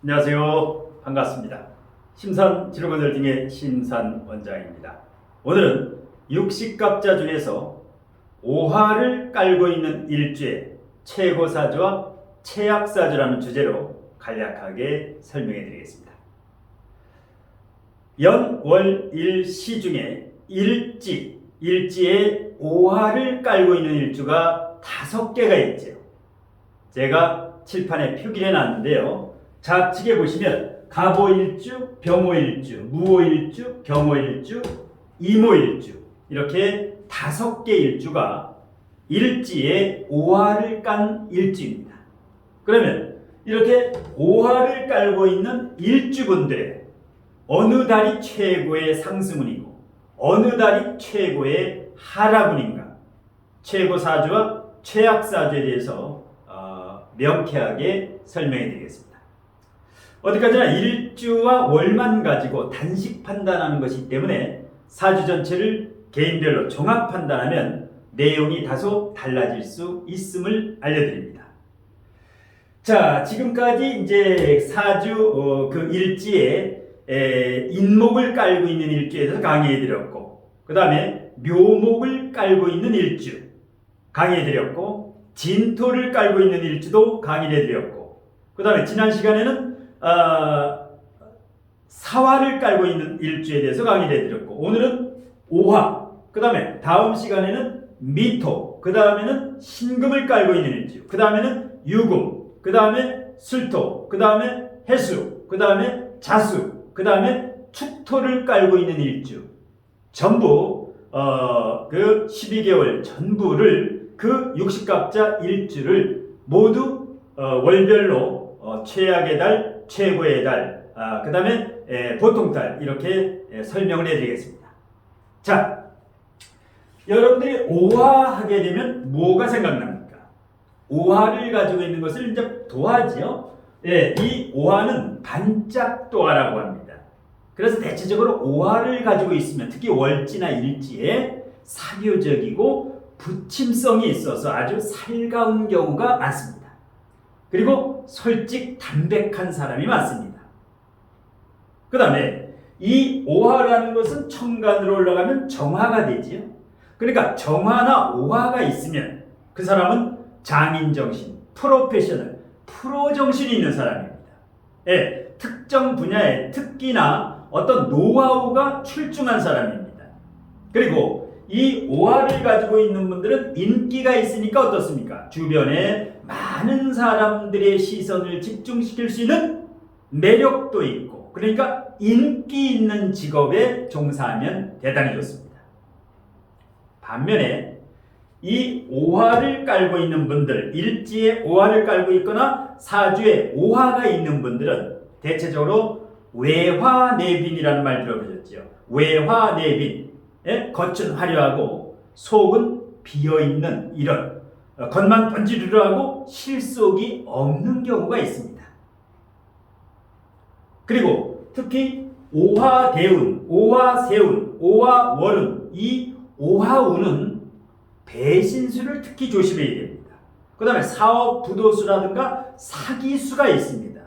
안녕하세요. 반갑습니다. 심산 지루건설등의 심산 원장입니다. 오늘은 육식갑자 중에서 오화를 깔고 있는 일주의 최고사주와 최악사주라는 주제로 간략하게 설명해 드리겠습니다. 연, 월, 일, 시 중에 일지에 오화를 깔고 있는 일주가 5개가 있죠. 제가 칠판에 표기를 해놨는데요. 좌측에 보시면 갑오일주, 병오일주, 무오일주, 경오일주, 임오일주 이렇게 5개 일주가 일지에 오화를 깐 일주입니다. 그러면 이렇게 오화를 깔고 있는 일주분들의 어느 달이 최고의 상승운이고 어느 달이 최고의 하락운인가, 최고사주와 최악사주에 대해서 명쾌하게 설명해 드리겠습니다. 어디까지나 일주와 월만 가지고 단식 판단하는 것이기 때문에 사주 전체를 개인별로 종합 판단하면 내용이 다소 달라질 수 있음을 알려드립니다. 자, 지금까지 이제 사주 그 일지에 인목을 깔고 있는 일주에 대해서 강의해 드렸고, 그 다음에 묘목을 깔고 있는 일주 강의해 드렸고, 진토를 깔고 있는 일주도 강의를 해드렸고, 그 다음에 지난 시간에는 사화를 깔고 있는 일주에 대해서 강의를 해드렸고, 오늘은 오화, 그 다음에 다음 시간에는 미토, 그 다음에는 신금을 깔고 있는 일주, 그 다음에는 유금, 그 다음에 술토, 그 다음에 해수, 그 다음에 자수, 그 다음에 축토를 깔고 있는 일주, 전부 그 12개월 전부를 그 육식갑자 일주를 모두 월별로 최악의 달, 최고의 달, 그 다음에 보통달 이렇게 설명을 해드리겠습니다. 자, 여러분들이 오화하게 되면 뭐가 생각납니까? 오화를 가지고 있는 것을 이제 도화지요. 이 오화는 반짝도화라고 합니다. 그래서 대체적으로 오화를 가지고 있으면 특히 월지나 일지에 사교적이고 부침성이 있어서 아주 살가운 경우가 많습니다. 그리고 솔직 담백한 사람이 많습니다. 그 다음에 이 오화라는 것은 천간으로 올라가면 정화가 되지요. 그러니까 정화나 오화가 있으면 그 사람은 장인정신, 프로페셔널, 프로정신이 있는 사람입니다. 특정 분야의 특기나 어떤 노하우가 출중한 사람입니다. 그리고 이 오화를 가지고 있는 분들은 인기가 있으니까 어떻습니까? 주변에 많은 사람들의 시선을 집중시킬 수 있는 매력도 있고, 그러니까 인기 있는 직업에 종사하면 대단히 좋습니다. 반면에 이 오화를 깔고 있는 분들, 일지에 오화를 깔고 있거나 사주에 오화가 있는 분들은 대체적으로 외화내빈이라는 말 들어보셨죠? 외화내빈, 겉은 화려하고 속은 비어있는 이런 겉만 번지르르하고 실속이 없는 경우가 있습니다. 그리고 특히 오화대운, 오화세운, 오화월운, 이 오화운은 배신수를 특히 조심해야 됩니다. 그 다음에 사업 부도수라든가 사기수가 있습니다.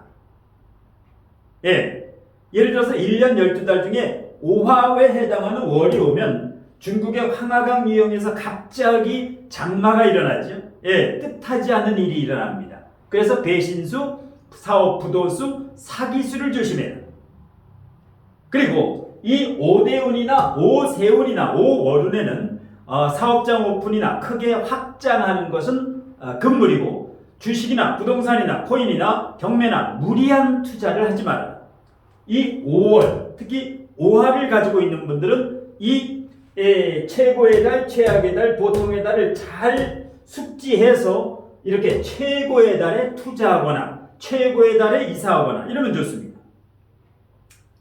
예를 들어서 1년 12달 중에 오화에 해당하는 월이 오면 중국의 황하강 유형에서 갑자기 장마가 일어나죠. 뜻하지 않은 일이 일어납니다. 그래서 배신수, 사업 부도수, 사기수를 조심해요. 그리고 이 오대운이나 오세운이나 오월운에는 사업장 오픈이나 크게 확장하는 것은 금물이고, 주식이나 부동산이나 코인이나 경매나 무리한 투자를 하지 말아라. 이 5월, 특히 오화를 가지고 있는 분들은 이 최고의 달, 최악의 달, 보통의 달을 잘 숙지해서 이렇게 최고의 달에 투자하거나 최고의 달에 이사하거나 이러면 좋습니다.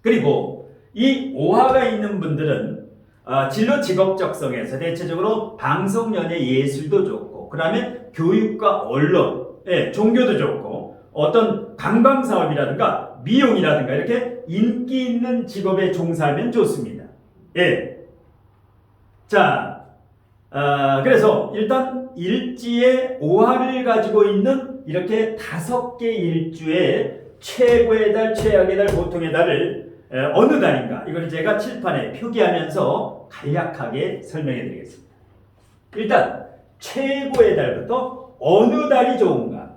그리고 이 오화가 있는 분들은 진로 직업적성에서 대체적으로 방송, 연예, 예술도 좋고, 그 다음에 교육과 언론, 종교도 좋고, 어떤 관광사업이라든가 미용이라든가 이렇게 인기 있는 직업에 종사하면 좋습니다. 자, 그래서 일단 일지에 오화를 가지고 있는 이렇게 5개 일주의 최고의 달, 최악의 달, 보통의 달을 어느 달인가 이걸 제가 칠판에 표기하면서 간략하게 설명해 드리겠습니다. 일단 최고의 달부터 어느 달이 좋은가?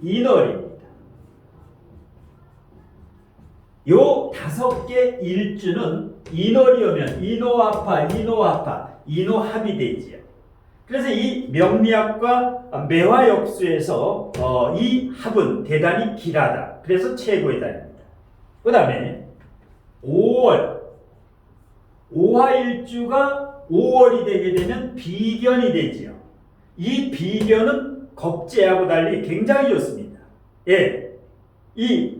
인월입니다. 요 5개 일주는 인월이 오면 인호합파, 인호합이 되지요. 그래서 이 명리학과 매화역수에서 이 합은 대단히 길하다. 그래서 최고의 달입니다. 그 다음에 5월, 오화일주가 5월이 되게 되면 비견이 되지요. 이 비견은 겁재하고 달리 굉장히 좋습니다. 이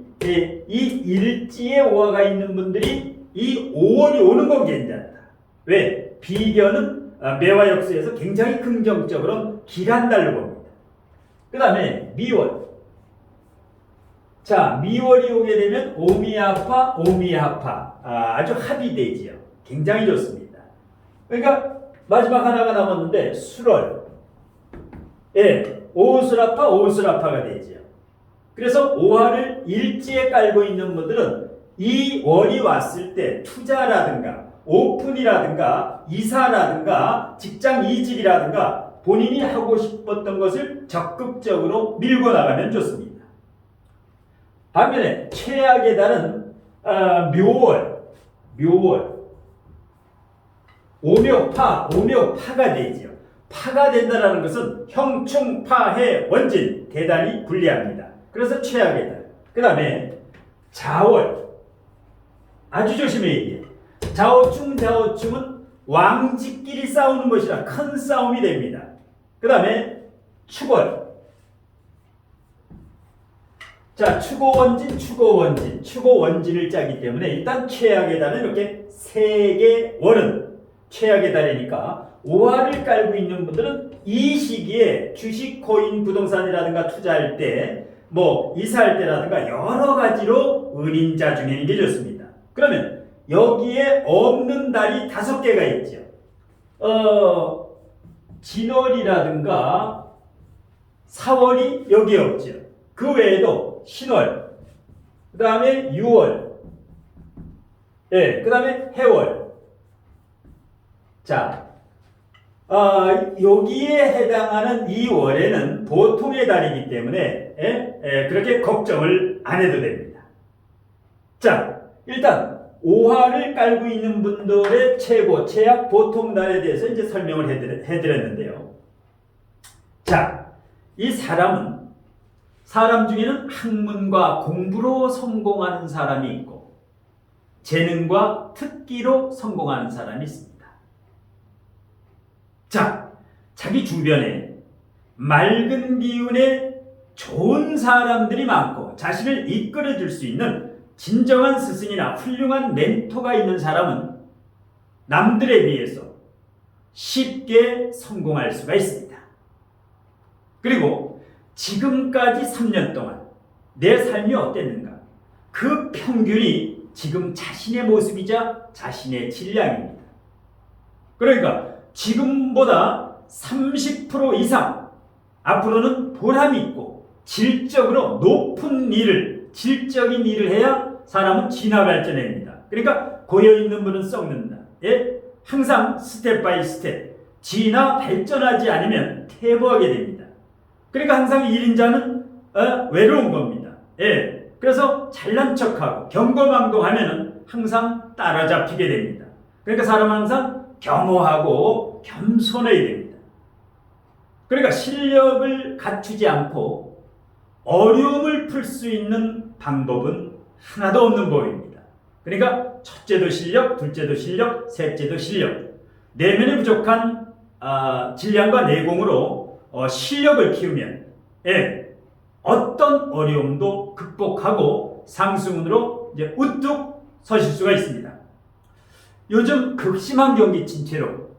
일지에 오화가 있는 분들이 이 5월이 오는 건 괜찮다. 왜? 비견은 매화역수에서 굉장히 긍정적으로 길한 달로 봅니다. 그 다음에 미월. 자, 미월이 오게 되면 오미합파, 아주 합이 되지요. 굉장히 좋습니다. 그러니까 마지막 하나가 남았는데 술월. 오술합파가 되지요. 그래서 오화를 일지에 깔고 있는 분들은 이 월이 왔을 때 투자라든가 오픈이라든가 이사라든가 직장 이직이라든가 본인이 하고 싶었던 것을 적극적으로 밀고 나가면 좋습니다. 반면에 최악의 달은 묘월, 오묘파가 되지요. 파가 된다는 것은 형충파해 원진 대단히 불리합니다. 그래서 최악의 달. 그 다음에 자월 아주 조심해야 돼요. 자오충은 왕직끼리 싸우는 것이라 큰 싸움이 됩니다. 그 다음에 축월. 자, 추고원진을 짜기 때문에 일단 최악의 달은 이렇게 3개 월은 최악의 달이니까 오화를 깔고 있는 분들은 이 시기에 주식, 코인, 부동산이라든가 투자할 때 이사할 때라든가 여러 가지로 은인자중행인 게 좋습니다. 그러면 여기에 없는 달이 5개가 있죠. 진월이라든가 사월이 여기에 없죠. 그 외에도 신월, 그 다음에 유월, 그 다음에 해월. 자, 여기에 해당하는 이 월에는 보통의 달이기 때문에 그렇게 걱정을 안 해도 됩니다. 자, 일단 오화를 깔고 있는 분들의 최고, 최악, 보통 달에 대해서 이제 설명을 해드렸는데요. 자, 이 사람 중에는 학문과 공부로 성공하는 사람이 있고 재능과 특기로 성공하는 사람이 있습니다. 자, 자기 주변에 맑은 기운의 좋은 사람들이 많고 자신을 이끌어줄 수 있는 진정한 스승이나 훌륭한 멘토가 있는 사람은 남들에 비해서 쉽게 성공할 수가 있습니다. 그리고 지금까지 3년 동안 내 삶이 어땠는가? 그 평균이 지금 자신의 모습이자 자신의 질량입니다. 그러니까 지금보다 30% 이상 앞으로는 보람이 있고 질적으로 높은 질적인 일을 해야 사람은 진화 발전합니다. 그러니까 고여있는 분은 썩는다. 항상 스텝 바이 스텝 진화 발전하지 않으면 퇴보하게 됩니다. 그러니까 항상 1인자는 외로운 겁니다. 그래서 잘난 척하고 경거망동하면 항상 따라잡히게 됩니다. 그러니까 사람은 항상 겸허하고 겸손해야 됩니다. 그러니까 실력을 갖추지 않고 어려움을 풀 수 있는 방법은 하나도 없는 법입니다. 그러니까 첫째도 실력, 둘째도 실력, 셋째도 실력. 내면에 부족한 질량과 내공으로 실력을 키우면 어떤 어려움도 극복하고 상승운으로 이제 우뚝 서실 수가 있습니다. 요즘 극심한 경기 침체로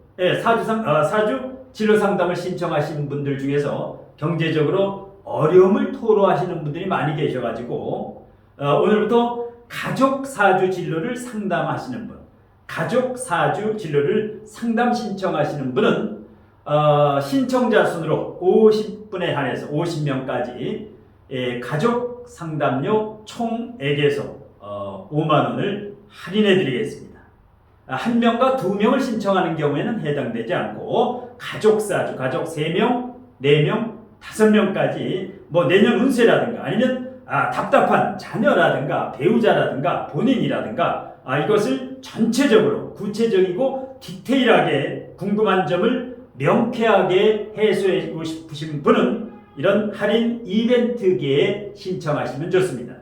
사주 진로 상담을 신청하신 분들 중에서 경제적으로 어려움을 토로하시는 분들이 많이 계셔가지고 오늘부터 가족 사주 진로를 상담하시는 분, 가족 사주 진로를 상담 신청하시는 분은 신청자 순으로 50분에 한해서 50명까지 가족 상담료 총액에서 5만 원을 할인해 드리겠습니다. 한 명과 두 명을 신청하는 경우에는 해당되지 않고 가족 사주, 가족 3명, 4명, 5명까지 뭐 내년 운세라든가 아니면 답답한 자녀라든가 배우자라든가 본인이라든가 이것을 전체적으로 구체적이고 디테일하게 궁금한 점을 명쾌하게 해소하고 싶으신 분은 이런 할인 이벤트기에 신청하시면 좋습니다.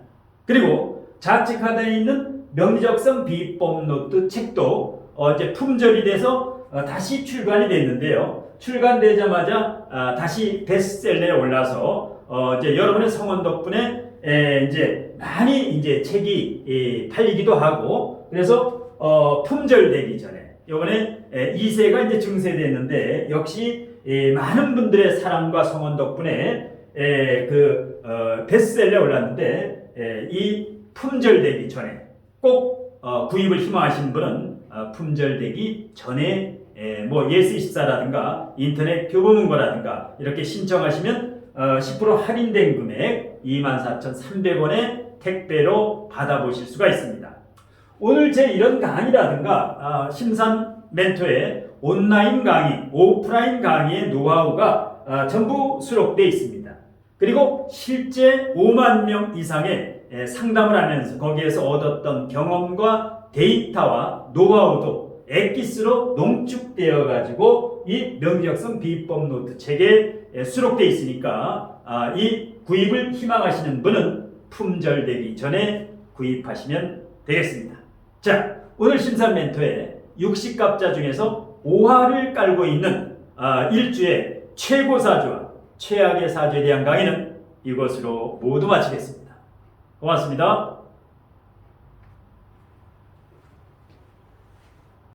그리고 좌측 하단에 있는 명리적성 비법 노트 책도 이제 품절이 돼서 다시 출간이 됐는데요. 출간되자마자 다시 베스트셀러에 올라서 이제 여러분의 성원 덕분에 이제 많이 이제 책이 팔리기도 하고 그래서 품절되기 전에 이번에 2세가 이제 증세됐는데 역시 많은 분들의 사랑과 성원 덕분에 베스트셀러에 올랐는데 이 품절되기 전에 꼭 구입을 희망하시는 분은 품절되기 전에 뭐 예스24라든가 인터넷 교보문고라든가 이렇게 신청하시면 10% 할인된 금액 24,300원에 택배로 받아보실 수가 있습니다. 오늘 제 이런 강의라든가 심산 멘토의 온라인 강의, 오프라인 강의의 노하우가 전부 수록되어 있습니다. 그리고 실제 5만 명 이상의 상담을 하면서 거기에서 얻었던 경험과 데이터와 노하우도 엑기스로 농축되어 가지고 이 명리적성 비법 노트 책에 수록되어 있으니까 이 구입을 희망하시는 분은 품절되기 전에 구입하시면 되겠습니다. 자, 오늘 심산 멘토의 60갑자 중에서 5화를 깔고 있는 일주의 최고 사주와 최악의 사주에 대한 강의는 이것으로 모두 마치겠습니다. 고맙습니다.